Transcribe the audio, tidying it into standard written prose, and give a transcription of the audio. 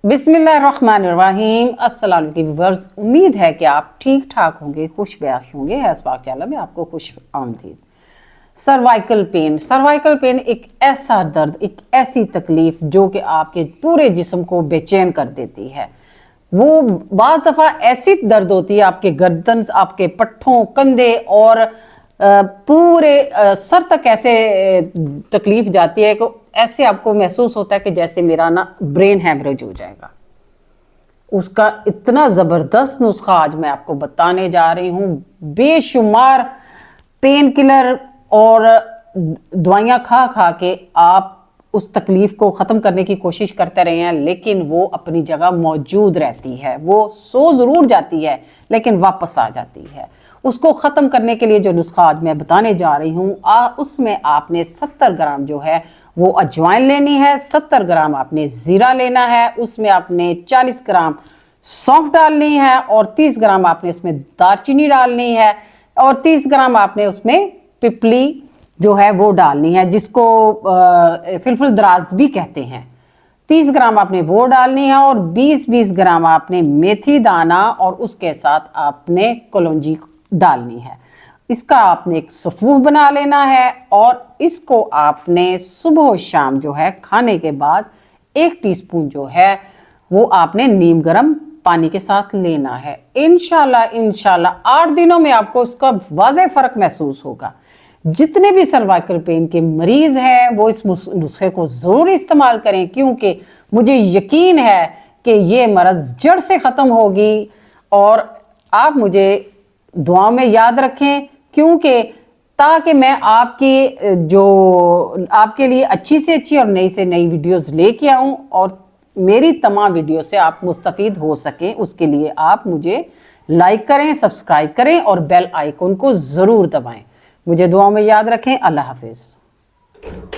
बिस्मिल्लाहिर्रहमानिर्रहीम। अस्सलाम वालेकुम व्यूअर्स, उम्मीद है कि आप ठीक ठाक होंगे, खुश बयाश होंगे। हैसबाग चैनल में आपको खुश आमदीद। सर्वाइकल पेन एक ऐसा दर्द, एक ऐसी तकलीफ जो कि आपके पूरे जिस्म को बेचैन कर देती है। वो बाज़ दफ़ा ऐसी दर्द होती है आपके गर्दन, आपके पट्ठों, कंधे और पूरे सर तक ऐसे तकलीफ जाती है कि ऐसे आपको महसूस होता है कि जैसे मेरा ना ब्रेन हैमरेज हो जाएगा। उसका इतना ज़बरदस्त नुस्खा आज मैं आपको बताने जा रही हूँ। बेशुमार पेन किलर और दवाइयाँ खा खा के आप उस तकलीफ को ख़त्म करने की कोशिश करते रहे हैं, लेकिन वो अपनी जगह मौजूद रहती है। वो सो ज़रूर जाती है लेकिन वापस आ जाती है। उसको ख़त्म करने के लिए जो नुस्खा आज मैं बताने जा रही हूँ, उसमें आपने 70 ग्राम जो है वो अजवाइन लेनी है, 70 ग्राम आपने ज़ीरा लेना है, उसमें आपने 40 ग्राम सौंफ डालनी है और 30 ग्राम आपने उसमें दालचीनी डालनी है और 30 ग्राम आपने उसमें पिपली जो है वो डालनी है, जिसको फिलफिल दराज भी कहते हैं। 30 ग्राम आपने वो डालनी है और 20-20 ग्राम आपने मेथी दाना और उसके साथ आपने कलौंजी डालनी है। इसका आपने एक सफ़ूफ बना लेना है और इसको आपने सुबह और शाम जो है खाने के बाद 1 टीस्पून जो है वो आपने नीम गर्म पानी के साथ लेना है। इंशाल्लाह 8 दिनों में आपको उसका वाज़ेह फ़र्क महसूस होगा। जितने भी सर्वाइकल पेन के मरीज़ हैं वो इस नुस्खे को ज़रूर इस्तेमाल करें, क्योंकि मुझे यकीन है कि ये मरज़ जड़ से ख़त्म होगी। और आप मुझे दुआ में याद रखें, क्योंकि ताकि मैं आपके लिए अच्छी से अच्छी और नई से नई वीडियोस लेके आऊं और मेरी तमाम वीडियो से आप मुस्तफ़ीद हो सकें। उसके लिए आप मुझे लाइक करें, सब्सक्राइब करें और बेल आइकन को ज़रूर दबाएं। मुझे दुआ में याद रखें। अल्लाह हाफिज़।